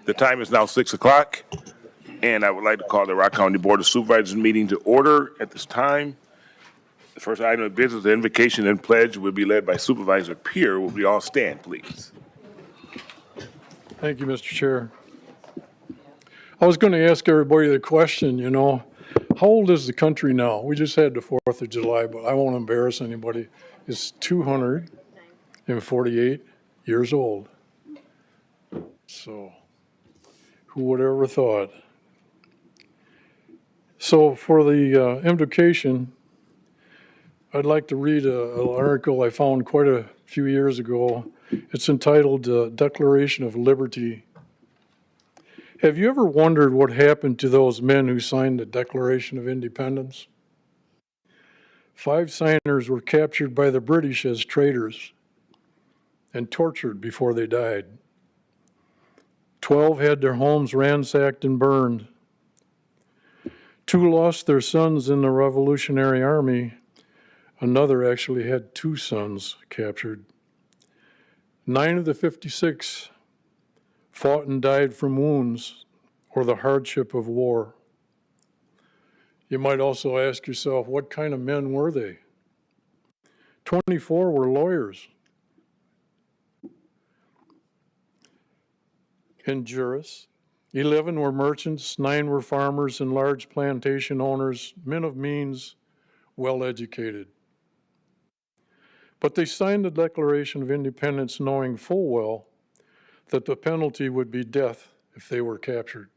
The time is now 6 o'clock, and I would like to call the Rock County Board of Supervisors meeting to order at this time. The first item of business, the invocation and pledge, will be led by Supervisor Peer. Will we all stand, please? Thank you, Mr. Chair. I was going to ask everybody the question, how old is the country now? We just had the 4th of July, but I won't embarrass anybody. It's 248 years old. So, who would ever thought? So, for the invocation, I'd like to read an article I found quite a few years ago. It's entitled Declaration of Liberty. Have you ever wondered what happened to those men who signed the Declaration of Independence? 5 signers were captured by the British as traitors and tortured before they died. 12 had their homes ransacked and burned. 2 lost their sons in the Revolutionary Army. Another actually had 2 sons captured. 9 of the 56 fought and died from wounds or the hardship of war. You might also ask yourself, what kind of men were they? 24 were lawyers and jurists. 11 were merchants, 9 were farmers and large plantation owners, men of means, well educated. But they signed the Declaration of Independence knowing full well that the penalty would be death if they were captured.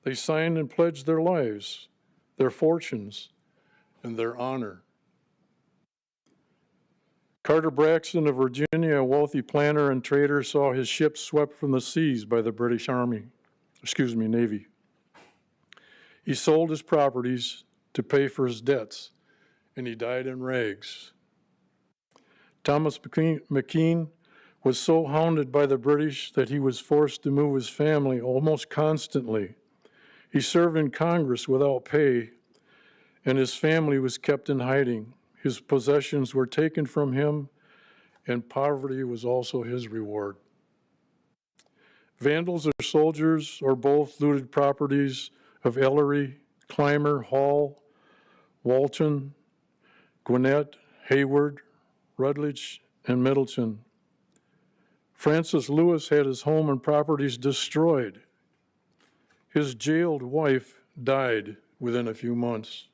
They signed and pledged their lives, their fortunes, and their honor. Carter Braxton of Virginia, a wealthy planter and trader, saw his ship swept from the seas by the British Navy. He sold his properties to pay for his debts, and he died in rags. Thomas McKean was so hounded by the British that he was forced to move his family almost constantly. He served in Congress without pay, and his family was kept in hiding. His possessions were taken from him, and poverty was also his reward. Vandals or soldiers or both looted properties of Ellery, Clymer, Hall, Walton, Gwinnett, Hayward, Rutledge, and Middleton. Francis Lewis had his home and properties destroyed. His jailed wife died within a few months.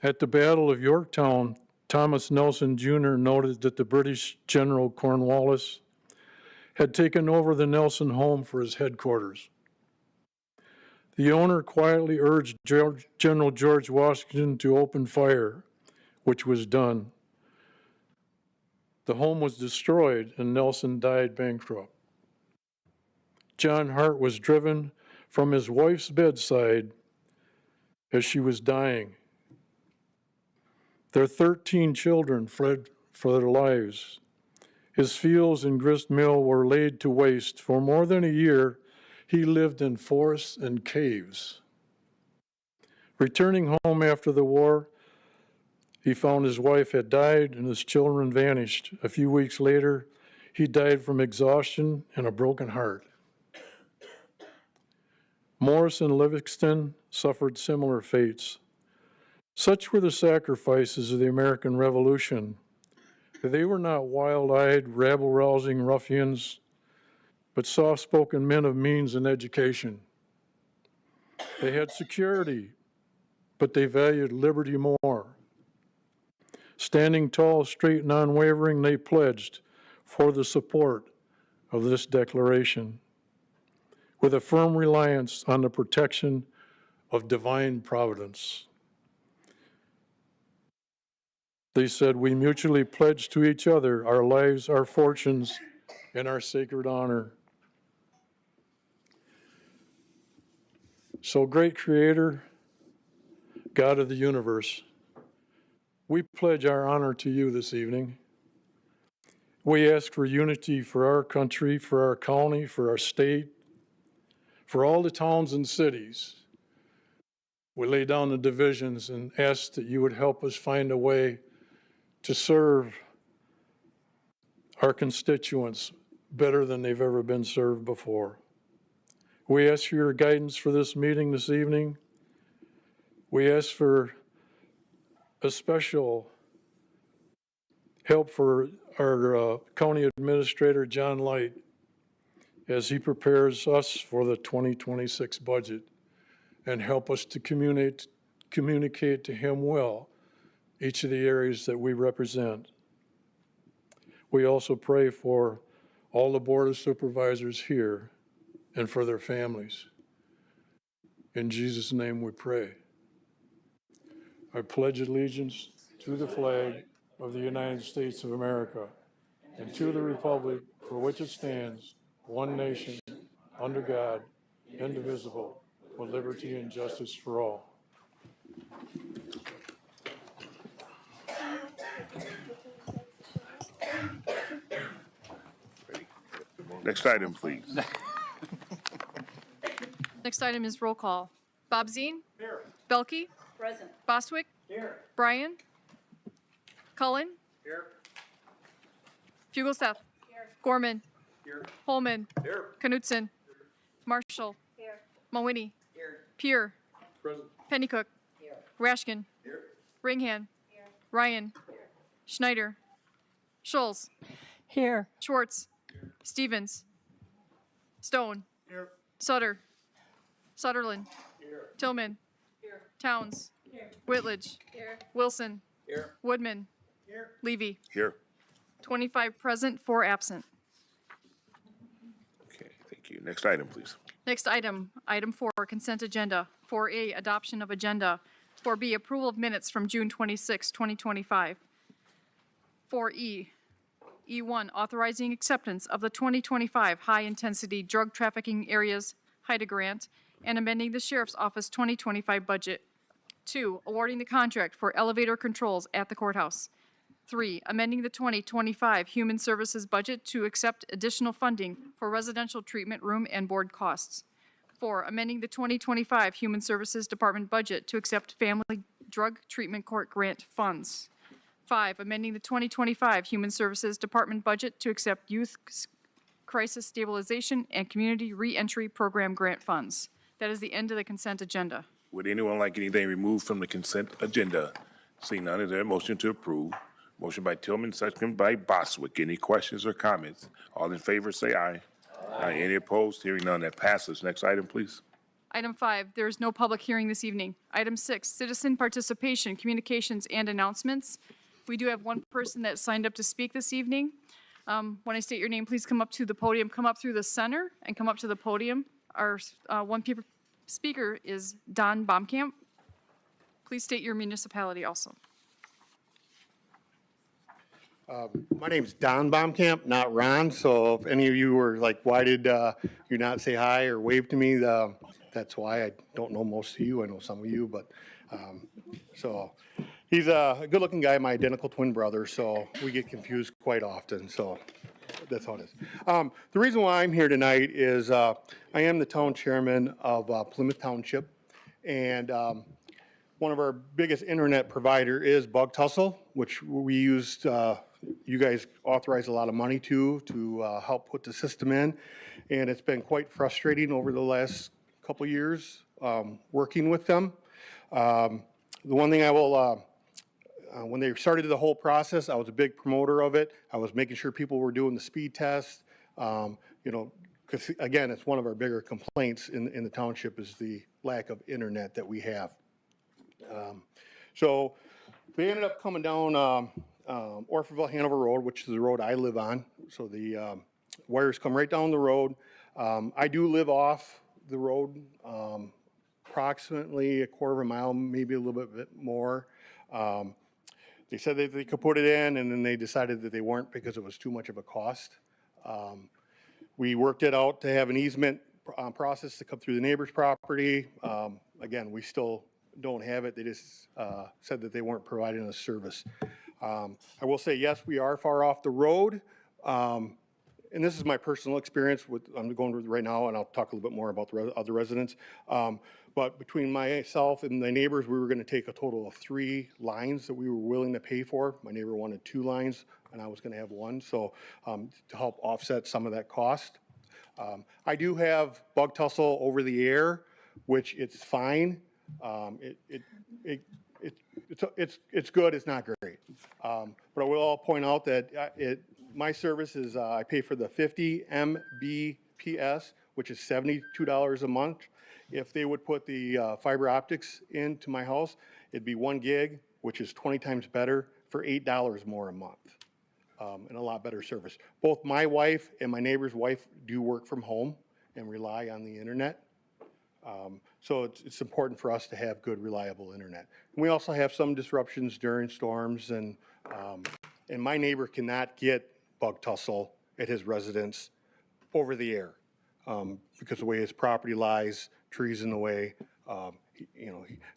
At the Battle of Yorktown, Thomas Nelson Jr. noted that the British General Cornwallis had taken over the Nelson home for his headquarters. The owner quietly urged General George Washington to open fire, which was done. The home was destroyed and Nelson died bankrupt. John Hart was driven from his wife's bedside as she was dying. Their 13 children fled for their lives. His fields and grist mill were laid to waste. For more than a year, he lived in forests and caves. Returning home after the war, he found his wife had died and his children vanished. A few weeks later, he died from exhaustion and a broken heart. Morris and Livingston suffered similar fates. Such were the sacrifices of the American Revolution. They were not wild-eyed, rabble-rousing ruffians, but soft-spoken men of means and education. They had security, but they valued liberty more. Standing tall, straight, and unwavering, they pledged for the support of this declaration with a firm reliance on the protection of divine providence. They said, "We mutually pledge to each other our lives, our fortunes, and our sacred honor." So, great Creator, God of the universe, we pledge our honor to you this evening. We ask for unity for our country, for our county, for our state, for all the towns and cities. We lay down the divisions and ask that you would help us find a way to serve our constituents better than they've ever been served before. We ask for your guidance for this meeting this evening. We ask for a special help for our county administrator, John Light, as he prepares us for the 2026 budget, and help us to communicate to him well each of the areas that we represent. We also pray for all the Board of Supervisors here and for their families. In Jesus' name we pray. I pledge allegiance to the flag of the United States of America and to the republic for which it stands, one nation, under God, indivisible, with liberty and justice for all. Next item, please. Next item is roll call. Bob Zine. Here. Belkey. Present. Bostwick. Here. Bryan. Cullen. Here. Fugelseth. Here. Gorman. Here. Holman. Here. Knutson. Marshall. Here. Mawhinney. Here. Pier. Present. Pennycook. Here. Rashkin. Here. Ringhan. Here. Ryan. Schneider. Schulz. Here. Schwartz. Stevens. Stone. Here. Sutter. Sutherland. Here. Tillman. Here. Towns. Here. Whitledge. Here. Wilson. Here. Woodman. Here. Levy. Here. 25 present, 4 absent. Okay, thank you. Next item, please. Next item, item 4, consent agenda. 4A, adoption of agenda. 4B, approval of minutes from June 26, 2025. 4E, E1, authorizing acceptance of the 2025 high-intensity drug trafficking areas HIDA grant and amending the Sheriff's Office 2025 budget. 2, awarding the contract for elevator controls at the courthouse. 3, amending the 2025 Human Services budget to accept additional funding for residential treatment room and board costs. 4, amending the 2025 Human Services Department budget to accept family drug treatment court grant funds. 5, amending the 2025 Human Services Department budget to accept youth crisis stabilization and community reentry program grant funds. That is the end of the consent agenda. Would anyone like anything removed from the consent agenda? Seeing none, is there a motion to approve? Motion by Tillman, second by Bostwick. Any questions or comments? All in favor, say aye. Aye. Any opposed? Hearing none, that passes. Next item, please. Item 5, there is no public hearing this evening. Item 6, citizen participation, communications, and announcements. We do have one person that signed up to speak this evening. When I state your name, please come up to the podium, come up through the center, and come up to the podium. Our one speaker is Don Baumkamp. Please state your municipality also. My name's Don Baumkamp, not Ron, so if any of you were like, why did you not say hi or wave to me, that's why. I don't know most of you, I know some of you, but, so, he's a good-looking guy, my identical twin brother, so we get confused quite often, so that's how it is. The reason why I'm here tonight is I am the town chairman of Plymouth Township, and one of our biggest internet provider is Bug Tussle, which we used, you guys authorized a lot of money to help put the system in. And it's been quite frustrating over the last couple of years working with them. The one thing I will, when they started the whole process, I was a big promoter of it. I was making sure people were doing the speed test. You know, because again, it's one of our bigger complaints in the township is the lack of internet that we have. So they ended up coming down Orfordville Hanover Road, which is the road I live on. So the wires come right down the road. I do live off the road, approximately a quarter of a mile, maybe a little bit more. They said that they could put it in, and then they decided that they weren't because it was too much of a cost. We worked it out to have an easement process to come through the neighbor's property. Again, we still don't have it. They just said that they weren't providing a service. I will say, yes, we are far off the road. And this is my personal experience with, I'm going with right now, and I'll talk a little bit more about the other residents. But between myself and the neighbors, we were going to take a total of 3 lines that we were willing to pay for. My neighbor wanted 2 lines. and I was going to have one, so to help offset some of that cost. I do have bug tussle over the air, which it's fine. It's good, it's not great. But I will point out that my service is, I pay for the 50 Mbps, which is $72 a month. If they would put the fiber optics into my house, it'd be 1 gig, which is 20 times better for $8 more a month. And a lot better service. Both my wife and my neighbor's wife do work from home and rely on the internet. So it's important for us to have good, reliable internet. And we also have some disruptions during storms, and my neighbor cannot get bug tussle at his residence over the air because the way his property lies, trees in the way.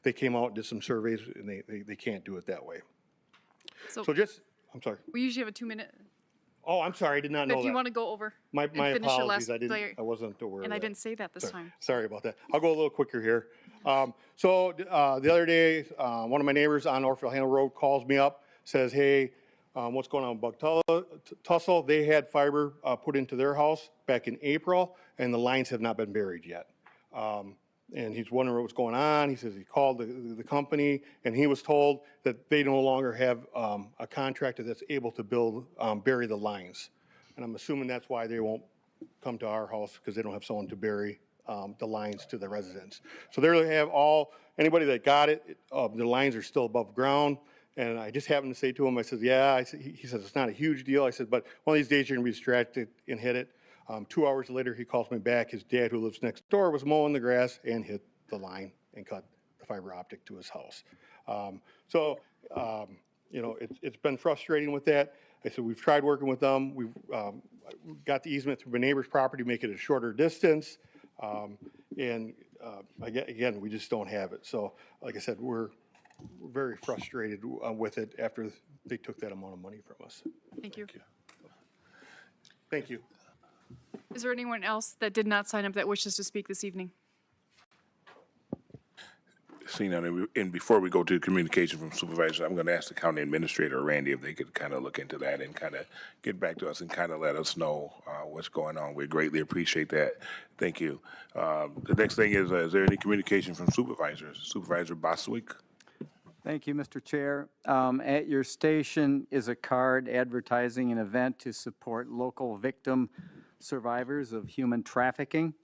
They came out and did some surveys, and they can't do it that way. So I'm sorry. we usually have a 2-minute, Oh, I'm sorry, I did not know if you that. want to go over. My and finish your last apologies, layer. I wasn't aware of that. And I didn't say that this time. Sorry about that. I'll go a little quicker here. The other day, one of my neighbors on Orfeld Handle Road calls me up, says, hey, what's going on with bug tussle? They had fiber put into their house back in April, and the lines have not been buried yet. And he's wondering what's going on. He says he called the company, and he was told that they no longer have a contractor that's able to bury the lines. And I'm assuming that's why they won't come to our house, because they don't have someone to bury the lines to the residents. So they have anybody that got it, the lines are still above ground. And I just happened to say to him, I said, yeah, he says, it's not a huge deal. I said, but one of these days you're gonna be distracted and hit it. 2 hours later, he calls me back. His dad, who lives next door, was mowing the grass and hit the line and cut the fiber optic to his house. It's been frustrating with that. I said, we've tried working with them. We've got the easement through my neighbor's property to make it a shorter distance. Again, we just don't have it. So like I said, we're very frustrated with it after they took that amount of money from us. Thank you. Thank you. Is there anyone else that did not sign up that wishes to speak this evening? Seeing none, and before we go to communication from supervisors, I'm going to ask the county administrator, Randy, if they could kind of look into that and kind of get back to us and kind of let us know what's going on. We greatly appreciate that. Thank you. The next thing is there any communication from supervisors? Supervisor Boswick? Thank you, Mr. Chair. At your station is a card advertising an event to support local victim survivors of human trafficking.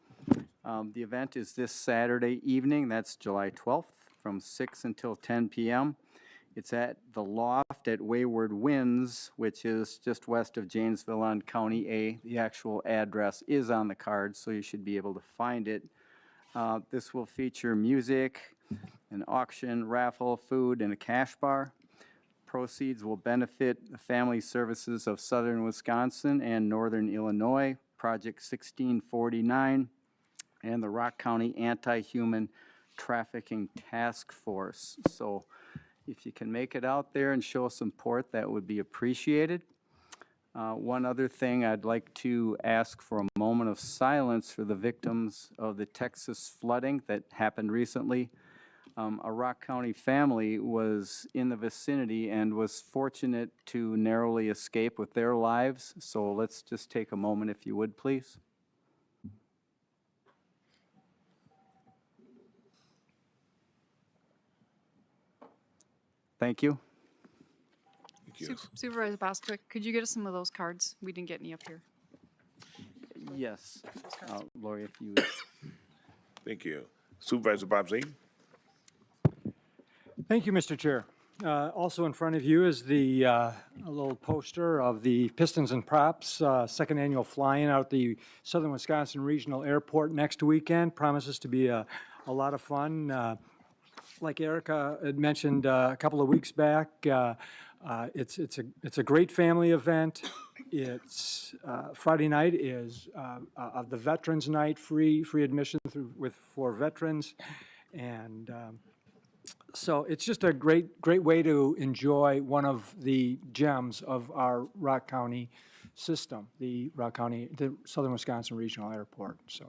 The event is this Saturday evening, that's July 12th, from 6 until 10 p.m. It's at the Loft at Wayward Winds, which is just west of Janesville on County A. The actual address is on the card, so you should be able to find it. This will feature music, an auction, raffle, food, and a cash bar. Proceeds will benefit the Family Services of Southern Wisconsin and Northern Illinois, Project 1649, and the Rock County Anti-Human Trafficking Task Force. So if you can make it out there and show support, that would be appreciated. One other thing, I'd like to ask for a moment of silence for the victims of the Texas flooding that happened recently. A Rock County family was in the vicinity and was fortunate to narrowly escape with their lives. So let's just take a moment, if you would, please. Thank you. Thank you. Supervisor Bostwick, could you get us some of those cards? We didn't get any up here. Yes, Lori, if you would. Thank you. Supervisor Bob Zane? Thank you, Mr. Chair. Also in front of you is the a little poster of the Pistons and Props second annual fly-in out at the Southern Wisconsin Regional Airport next weekend. Promises to be a lot of fun. Like Erica had mentioned a couple of weeks back, it's a great family event. It's Friday night is the Veterans Night, free admission for veterans, and so it's just a great way to enjoy one of the gems of our Rock County system, the Southern Wisconsin Regional Airport. So,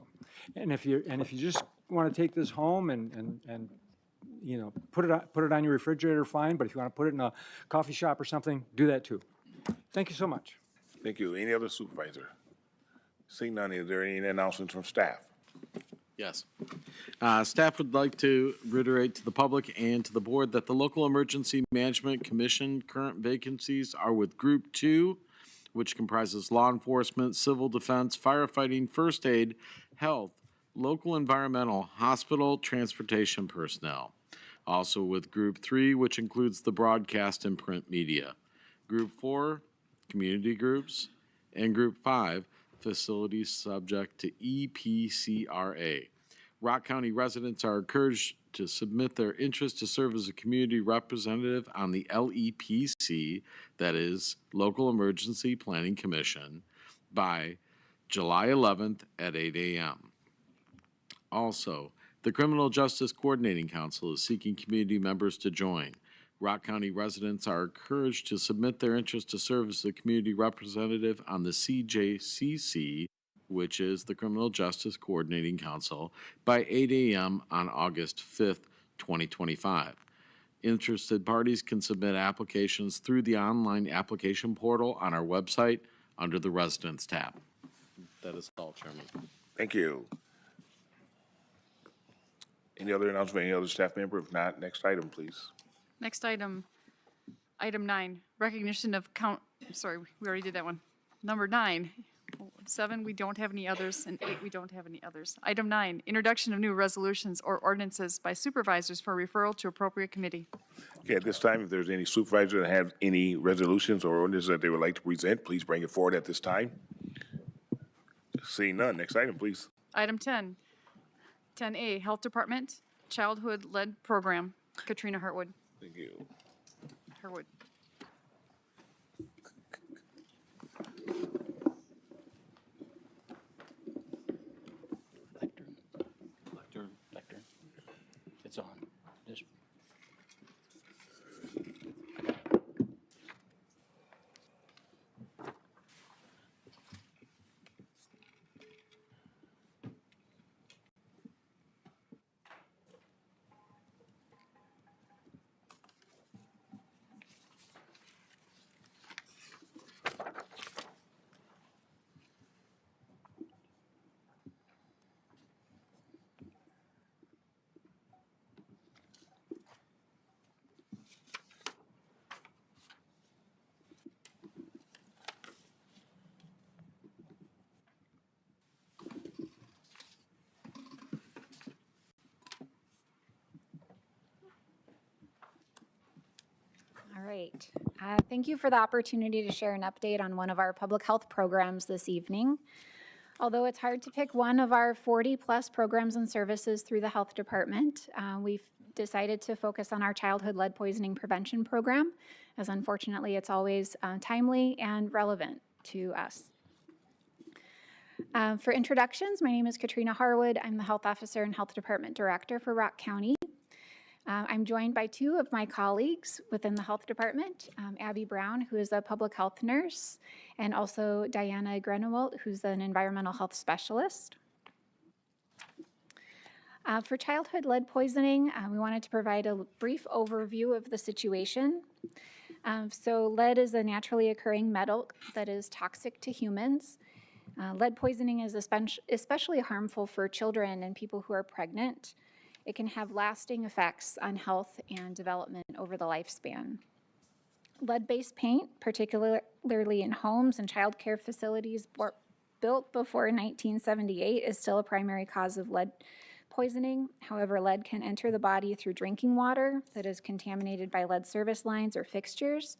and if you just want to take this home and put it on your refrigerator, fine. But if you want to put it in a coffee shop or something, do that too. Thank you so much. Thank you. Any other supervisor? Seeing none, is there any announcements from staff? Yes. Staff would like to reiterate to the public and to the board that the Local Emergency Management Commission current vacancies are with Group 2, which comprises law enforcement, civil defense, firefighting, first aid, health, local environmental, hospital, transportation personnel. Also with Group 3, which includes the broadcast and print media. Group 4, community groups, and Group 5, facilities subject to EPCRA. Rock County residents are encouraged to submit their interest to serve as a community representative on the LEPC, that is, Local Emergency Planning Commission, by July 11th at 8 a.m. Also, the Criminal Justice Coordinating Council is seeking community members to join. Rock County residents are encouraged to submit their interest to serve as the community representative on the CJCC, which is the Criminal Justice Coordinating Council, by 8 a.m. on August 5th, 2025. Interested parties can submit applications through the online application portal on our website under the Residents tab. That is all, Chairman. Thank you. Any other announcement, any other staff member? If not, next item, please. Next item, item 9, recognition of sorry, we already did that one. Number 9, 7, we don't have any others, and 8, we don't have any others. Item 9, introduction of new resolutions or ordinances by supervisors for referral to appropriate committee. Okay, at this time, if there's any supervisor that have any resolutions or ordinances that they would like to present, please bring it forward at this time. Seeing none, next item, please. Item 10, 10A, Health Department, Childhood-Led Program. Katrina Hartwood. Thank you. Harwood. Lectern. It's on. Just All right. Thank you for the opportunity to share an update on one of our public health programs this evening. Although it's hard to pick one of our 40-plus programs and services through the health department, we've decided to focus on our childhood lead poisoning prevention program, as unfortunately it's always timely and relevant to us. For introductions, my name is Katrina Harwood. I'm the Health Officer and Health Department Director for Rock County. I'm joined by two of my colleagues within the health department, Abby Brown, who is a public health nurse, and also Diana Grenewalt, who's an environmental health specialist. For childhood lead poisoning, we wanted to provide a brief overview of the situation. So lead is a naturally occurring metal that is toxic to humans. Lead poisoning is especially harmful for children and people who are pregnant. It can have lasting effects on health and development over the lifespan. Lead-based paint, particularly in homes and child care facilities built before 1978, is still a primary cause of lead poisoning. However, lead can enter the body through drinking water that is contaminated by lead service lines or fixtures,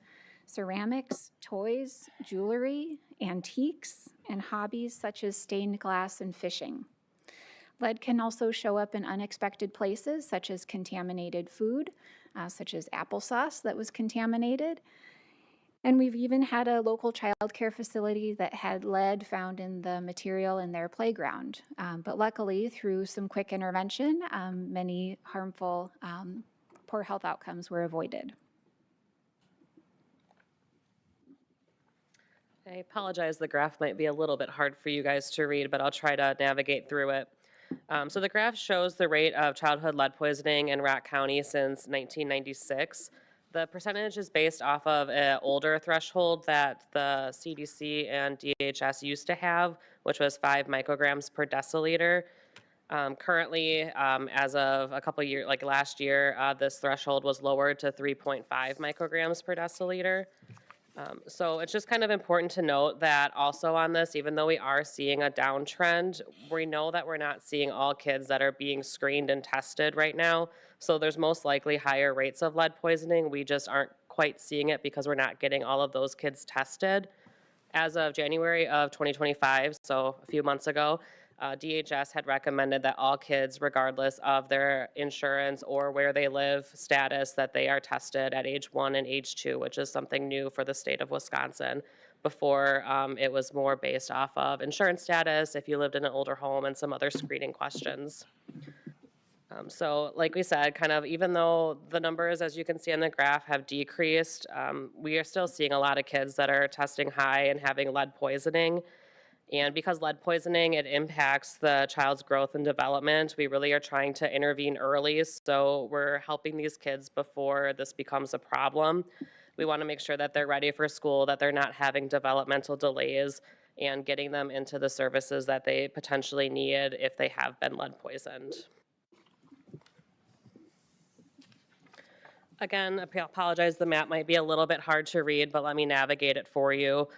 ceramics, toys, jewelry, antiques, and hobbies such as stained glass and fishing. Lead can also show up in unexpected places, such as contaminated food, such as applesauce that was contaminated. And we've even had a local child care facility that had lead found in the material in their playground. But luckily, through some quick intervention, many harmful, poor health outcomes were avoided. I apologize, the graph might be a little bit hard for you guys to read, but I'll try to navigate through it. So the graph shows the rate of childhood lead poisoning in Rock County since 1996. The percentage is based off of an older threshold that the CDC and DHS used to have, which was 5 micrograms per deciliter. Currently, as of a couple years, like last year, this threshold was lowered to 3.5 micrograms per deciliter. So it's just kind of important to note that also on this, even though we are seeing a downtrend, we know that we're not seeing all kids that are being screened and tested right now. So there's most likely higher rates of lead poisoning. We just aren't quite seeing it because we're not getting all of those kids tested. As of January of 2025, so a few months ago, DHS had recommended that all kids, regardless of their insurance or where they live status, that they are tested at age 1 and age 2, which is something new for the state of Wisconsin. Before, it was more based off of insurance status, if you lived in an older home, and some other screening questions. So like we said, kind of even though the numbers, as you can see on the graph, have decreased, we are still seeing a lot of kids that are testing high and having lead poisoning. And because lead poisoning, it impacts the child's growth and development, we really are trying to intervene early. So we're helping these kids before this becomes a problem. We want to make sure that they're ready for school, that they're not having developmental delays, and getting them into the services that they potentially need if they have been lead poisoned. Again, I apologize, the map might be a little bit hard to read, but let me navigate it for you.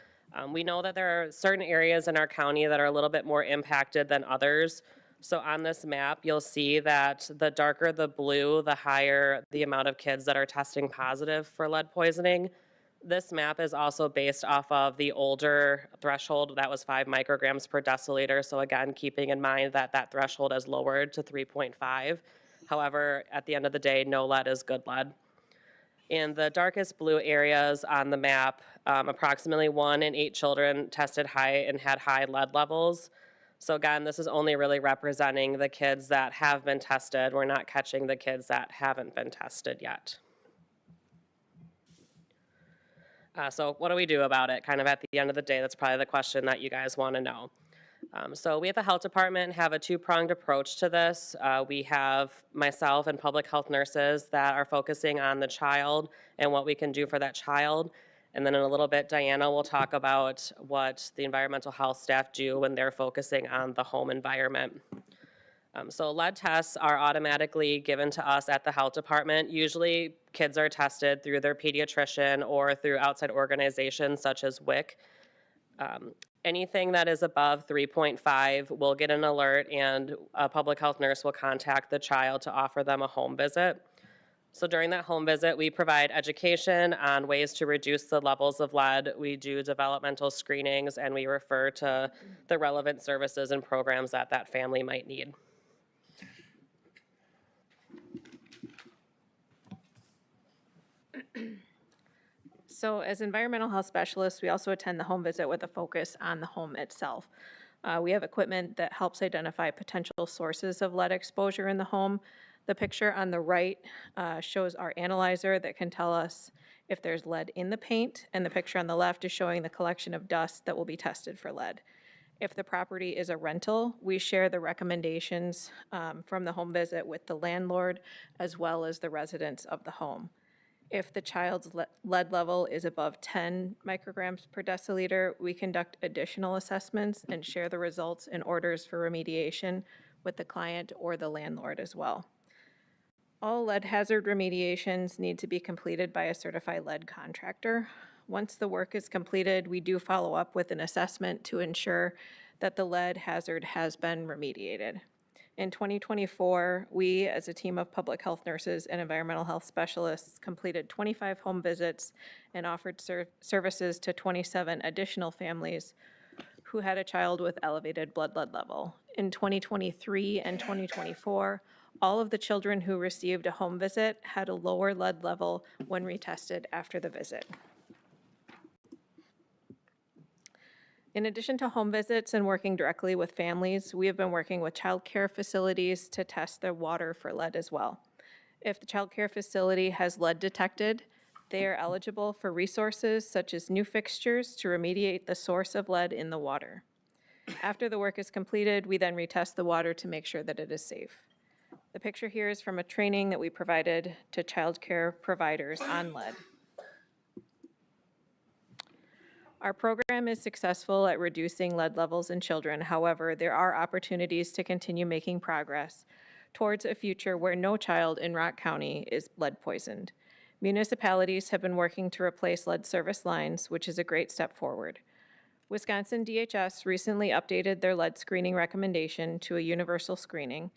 We know that there are certain areas in our county that are a little bit more impacted than others. So on this map, you'll see that the darker the blue, the higher the amount of kids that are testing positive for lead poisoning. This map is also based off of the older threshold, that was 5 micrograms per deciliter. So again, keeping in mind that that threshold is lowered to 3.5. However, at the end of the day, no lead is good lead. In the darkest blue areas on the map, approximately 1 in 8 children tested high and had high lead levels. So again, this is only really representing the kids that have been tested. We're not catching the kids that haven't been tested yet. So what do we do about it? Kind of at the end of the day, that's probably the question that you guys want to know. So we at the health department have a two-pronged approach to this. We have myself and public health nurses that are focusing on the child and what we can do for that child. And then in a little bit, Diana will talk about what the environmental health staff do when they're focusing on the home environment. So lead tests are automatically given to us at the health department. Usually kids are tested through their pediatrician or through outside organizations such as WIC. Anything that is above 3.5 will get an alert, and a public health nurse will contact the child to offer them a home visit. So during that home visit, we provide education on ways to reduce the levels of lead. We do developmental screenings, and we refer to the relevant services and programs that that family might need. So as environmental health specialists, we also attend the home visit with a focus on the home itself. We have equipment that helps identify potential sources of lead exposure in the home. The picture on the right shows our analyzer that can tell us if there's lead in the paint, and the picture on the left is showing the collection of dust that will be tested for lead. If the property is a rental, we share the recommendations from the home visit with the landlord as well as the residents of the home. If the child's lead level is above 10 micrograms per deciliter, we conduct additional assessments and share the results and orders for remediation with the client or the landlord as well. All lead hazard remediations need to be completed by a certified lead contractor. Once the work is completed, we do follow up with an assessment to ensure that the lead hazard has been remediated. In 2024, we, as a team of public health nurses and environmental health specialists, completed 25 home visits and offered services to 27 additional families who had a child with elevated blood lead level. In 2023 and 2024, all of the children who received a home visit had a lower lead level when retested after the visit. In addition to home visits and working directly with families, we have been working with child care facilities to test their water for lead as well. If the child care facility has lead detected, they are eligible for resources such as new fixtures to remediate the source of lead in the water. After the work is completed, we then retest the water to make sure that it is safe. The picture here is from a training that we provided to childcare providers on lead. Our program is successful at reducing lead levels in children. However, there are opportunities to continue making progress towards a future where no child in Rock County is lead poisoned. Municipalities have been working to replace lead service lines, which is a great step forward. Wisconsin DHS recently updated their lead screening recommendation to a universal screening.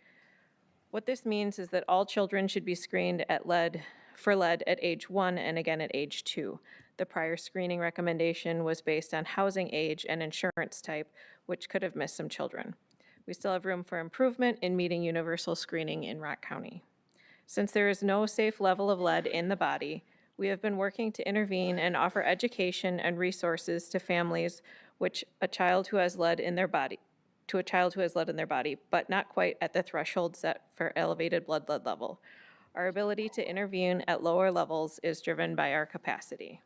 What this means is that all children should be screened for lead at age 1 and again at age 2. The prior screening recommendation was based on housing age and insurance type, which could have missed some children. We still have room for improvement in meeting universal screening in Rock County. Since there is no safe level of lead in the body, we have been working to intervene and offer education and resources to families to a child who has lead in their body, but not quite at the threshold set for elevated blood lead level. Our ability to intervene at lower levels is driven by our capacity.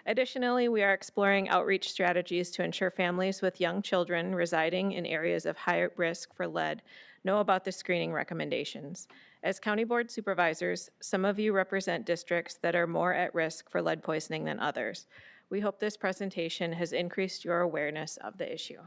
Additionally, we are exploring outreach strategies to ensure families with young children residing in areas of high risk for lead know about the screening recommendations. As county board supervisors, some of you represent districts that are more at risk for lead poisoning than others. We hope this presentation has increased your awareness of the issue.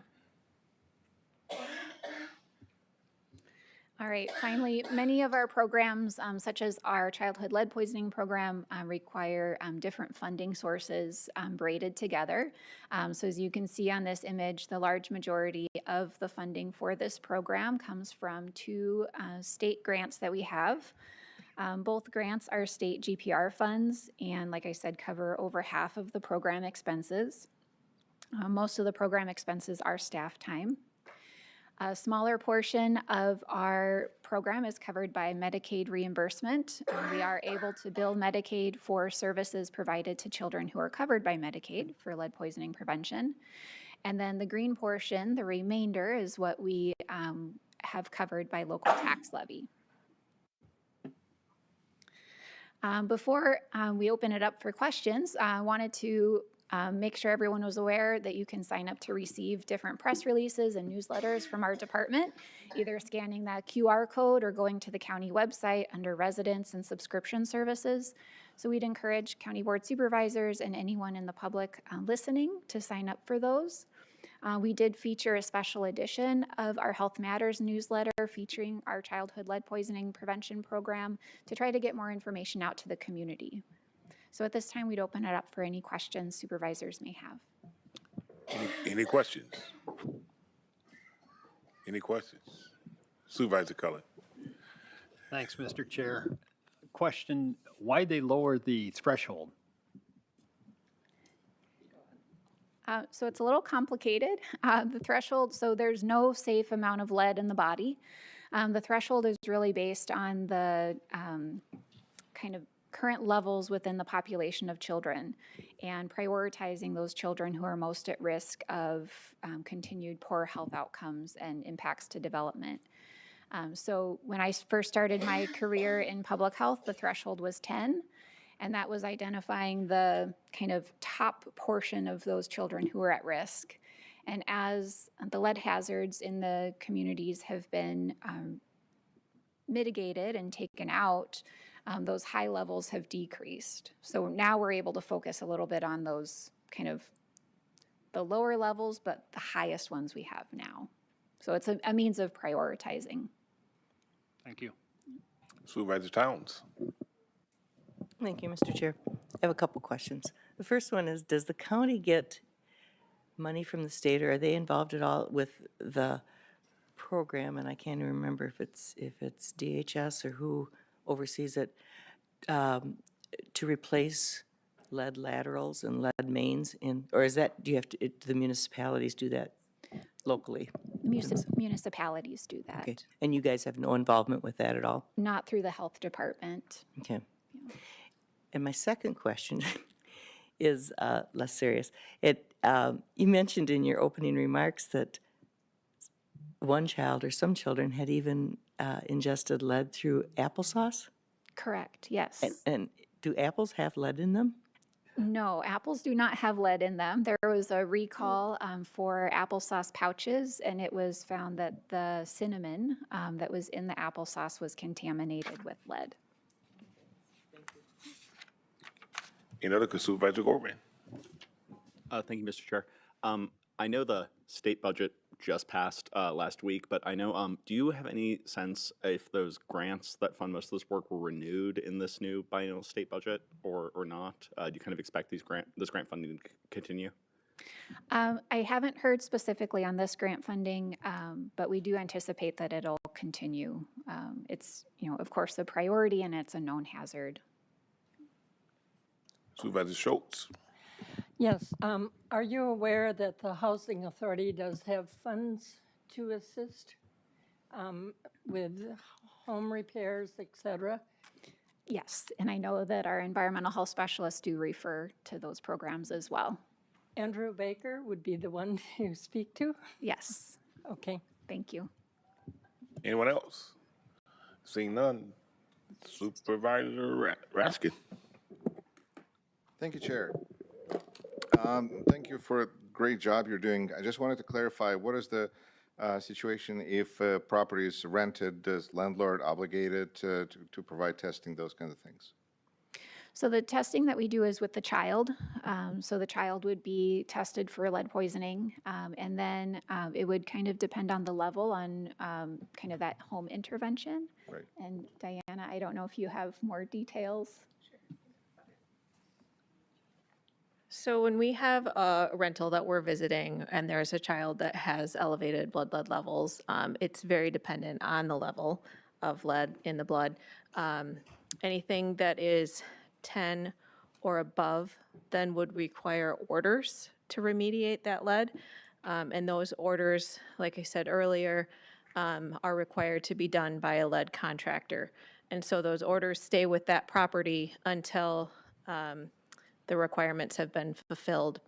All right, finally, many of our programs, such as our childhood lead poisoning program, require different funding sources braided together. So as you can see on this image, the large majority of the funding for this program comes from 2 state grants that we have. Both grants are state GPR funds, and like I said, cover over half of the program expenses. Most of the program expenses are staff time. A smaller portion of our program is covered by Medicaid reimbursement. We are able to bill Medicaid for services provided to children who are covered by Medicaid for lead poisoning prevention. And then the green portion, the remainder, is what we have covered by local tax levy. Before we open it up for questions, I wanted to make sure everyone was aware that you can sign up to receive different press releases and newsletters from our department, either scanning that QR code or going to the county website under residence and subscription services. So we'd encourage county board supervisors and anyone in the public listening to sign up for those. We did feature a special edition of our Health Matters newsletter featuring our childhood lead poisoning prevention program to try to get more information out to the community. So at this time, we'd open it up for any questions supervisors may have. Any questions? Any questions? Supervisor Cullen. Thanks, Mr. Chair. Question, why they lower the threshold? So it's a little complicated. The threshold, so there's no safe amount of lead in the body. The threshold is really based on the kind of current levels within the population of children and prioritizing those children who are most at risk of continued poor health outcomes and impacts to development. So when I first started my career in public health, the threshold was 10, and that was identifying the kind of top portion of those children who are at risk. And as the lead hazards in the communities have been mitigated and taken out, those high levels have decreased. So now we're able to focus a little bit on those kind of the lower levels, but the highest ones we have now. So it's a means of prioritizing. Thank you. Supervisor Towns. Thank you, Mr. Chair. I have a couple questions. The first one is, does the county get money from the state, or are they involved at all with the program? And I can't even remember if it's DHS or who oversees it, to replace lead laterals and lead mains in, or is that, do you have to, do the municipalities do that locally? Municipalities do that. Okay, and you guys have no involvement with that at all? Not through the health department. Okay. And my second question is less serious. You mentioned in your opening remarks that one child or some children had even ingested lead through applesauce? Correct, yes. And do apples have lead in them? No, apples do not have lead in them. There was a recall for applesauce pouches, and it was found that the cinnamon that was in the applesauce was contaminated with lead. Any other? Supervisor Gorman. Thank you, Mr. Chair. I know the state budget just passed last week, but I know, do you have any sense if those grants that fund most of this work were renewed in this new biennial state budget or not? Do you kind of expect this grant funding to continue? I haven't heard specifically on this grant funding, but we do anticipate that it'll continue. It's, of course, a priority and it's a known hazard. Supervisor Schultz. Yes. Are you aware that the Housing Authority does have funds to assist with home repairs, et cetera? Yes, and I know that our environmental health specialists do refer to those programs as well. Andrew Baker would be the one to speak to? Yes, Okay. thank you. Anyone else? Seeing none. Supervisor Raskin. Thank you, Chair. Thank you for a great job you're doing. I just wanted to clarify, what is the situation if property is rented? Does landlord obligated to provide testing, those kinds of things? So the testing that we do is with the child. So the child would be tested for lead poisoning, and then it would kind of depend on the level on kind of that home intervention. Right. And Diana, I don't know if you have more details. So when we have a rental that we're visiting and there's a child that has elevated blood lead levels, it's very dependent on the level of lead in the blood. Anything that is 10 or above then would require orders to remediate that lead. And those orders, like I said earlier, are required to be done by a lead contractor. And so those orders stay with that property until the requirements have been fulfilled.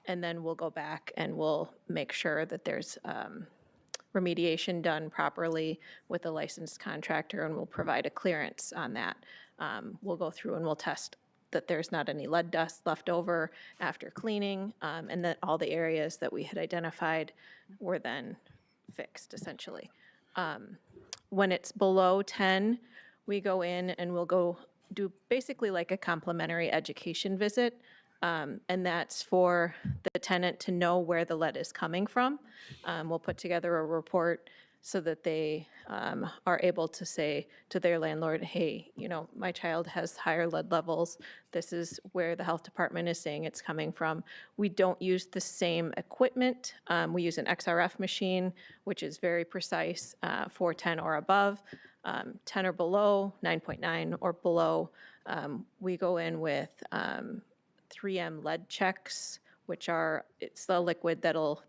And then we'll go back and we'll make sure that there's remediation done properly with a licensed contractor, and we'll provide a clearance on that. We'll go through and we'll test that there's not any lead dust left over after cleaning, and that all the areas that we had identified were then fixed, essentially. When it's below 10, we go in and we'll go do basically like a complimentary education visit. And that's for the tenant to know where the lead is coming from. We'll put together a report so that they are able to say to their landlord, hey, my child has higher lead levels. This is where the health department is saying it's coming from. We don't use the same equipment. We use an XRF machine, which is very precise for 10 or above. 10 or below, 9.9 or below, we go in with 3M lead checks, which it's the liquid that'll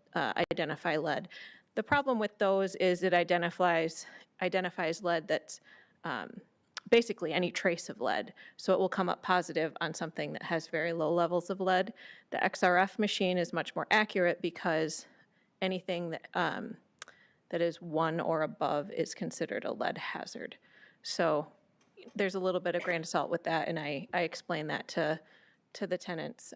identify lead. The problem with those is it identifies lead that's basically any trace of lead. So it will come up positive on something that has very low levels of lead. The XRF machine is much more accurate because anything that is 1 or above is considered a lead hazard. So there's a little bit of grain of salt with that, and I explain that to the tenants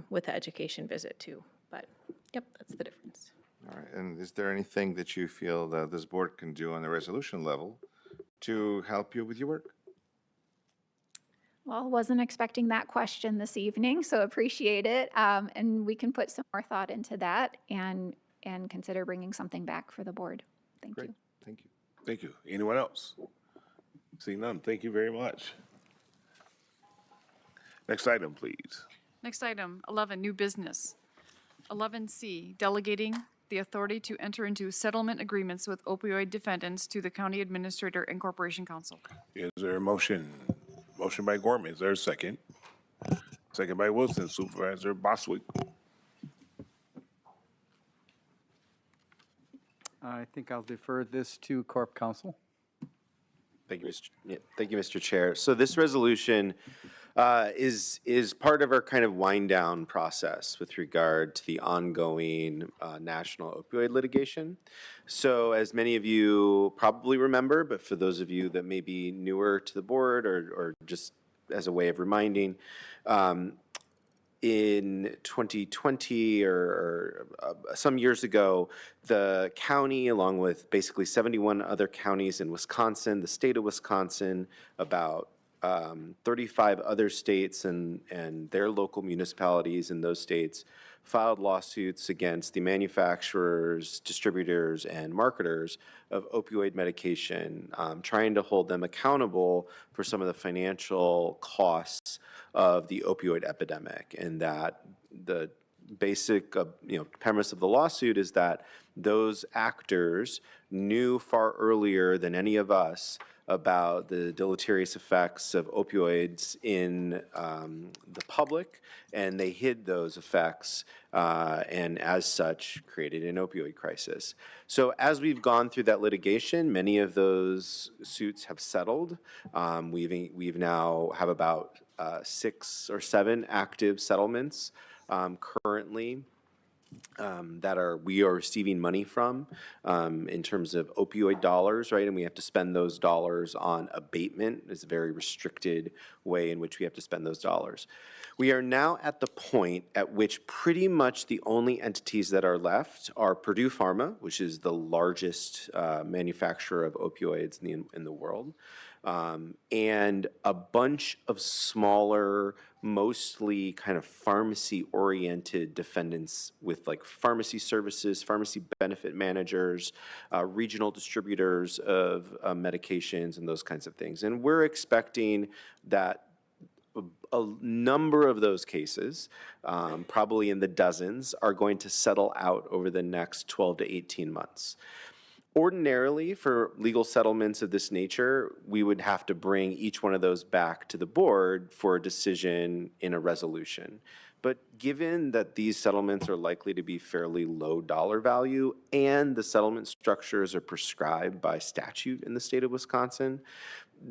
with the education visit too. But yep, that's the difference. All right, and is there anything that you feel that this board can do on the resolution level to help you with your work? Well, wasn't expecting that question this evening, so appreciate it. And we can put some more thought into that and consider bringing something back for the board. Thank you. Thank you. Thank you. Anyone else? Seeing none, thank you very much. Next item, please. Next item, 11, new business. 11C, delegating the authority to enter into settlement agreements with opioid defendants to the County Administrator and Corporation Council. Is there a motion? Motion by Gorman. Is there a second? Second by Wilson. Supervisor Boswick. I think I'll defer this to Corp Counsel. Thank you, Mr. Chair. So this resolution is part of our kind of wind down process with regard to the ongoing national opioid litigation. So as many of you probably remember, but for those of you that may be newer to the board or just as a way of reminding, in 2020 or some years ago, the county, along with basically 71 other counties in Wisconsin, the state of Wisconsin, about 35 other states and their local municipalities in those states filed lawsuits against the manufacturers, distributors, and marketers of opioid medication, trying to hold them accountable for some of the financial costs of the opioid epidemic. And that the basic premise of the lawsuit is that those actors knew far earlier than any of us about the deleterious effects of opioids in the public, and they hid those effects, and as such created an opioid crisis. So as we've gone through that litigation, many of those suits have settled. We've now have about 6 or 7 active settlements currently that we are receiving money from in terms of opioid dollars, right? And we have to spend those dollars on abatement. It's a very restricted way in which we have to spend those dollars. We are now at the point at which pretty much the only entities that are left are Purdue Pharma, which is the largest manufacturer of opioids in the world, and a bunch of smaller, mostly kind of pharmacy-oriented defendants with like pharmacy services, pharmacy benefit managers, regional distributors of medications and those kinds of things. And we're expecting that a number of those cases, probably in the dozens, are going to settle out over the next 12 to 18 months. Ordinarily, for legal settlements of this nature, we would have to bring each one of those back to the board for a decision in a resolution. But given that these settlements are likely to be fairly low dollar value and the settlement structures are prescribed by statute in the state of Wisconsin,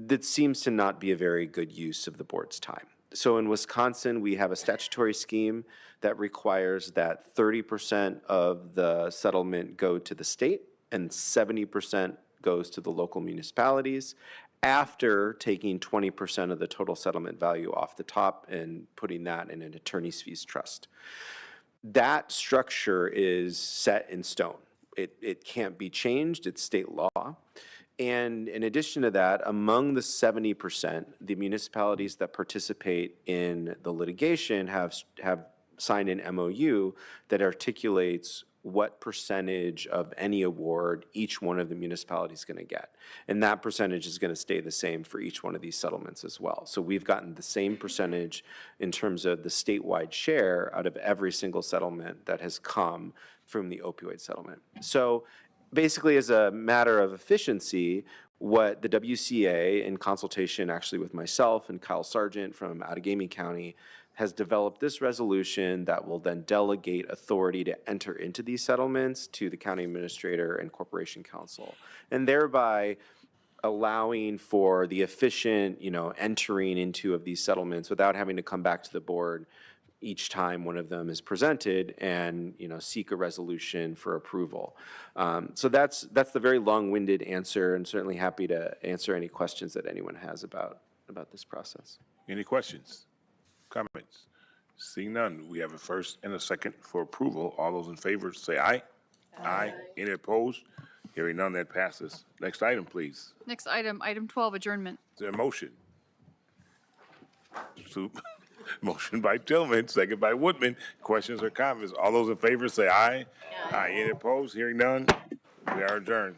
that seems to not be a very good use of the board's time. So in Wisconsin, we have a statutory scheme that requires that 30% of the settlement go to the state and 70% goes to the local municipalities after taking 20% of the total settlement value off the top and putting that in an attorney's fees trust. That structure is set in stone. It can't be changed. It's state law. And in addition to that, among the 70%, the municipalities that participate in the litigation have signed an MOU that articulates what percentage of any award each one of the municipalities is going to get. And that percentage is going to stay the same for each one of these settlements as well. So we've gotten the same percentage in terms of the statewide share out of every single settlement that has come from the opioid settlement. So basically, as a matter of efficiency, what the WCA, in consultation actually with myself and Kyle Sargent from Outagamie County, has developed this resolution that will then delegate authority to enter into these settlements to the county administrator and corporation counsel, and thereby allowing for the efficient, entering into of these settlements without having to come back to the board each time one of them is presented and, seek a resolution for approval. So that's the very long-winded answer, and certainly happy to answer any questions that anyone has about this process. Any questions? Comments? Seeing none, we have a first and a second for approval. All those in favor say aye. Aye. Any opposed? Hearing none, that passes. Next item, please. Next item, item 12, adjournment. Is there a motion? Motion by Tillman, second by Woodman. Questions or comments? All those in favor say aye. Aye. Any opposed? Hearing none, we are adjourned.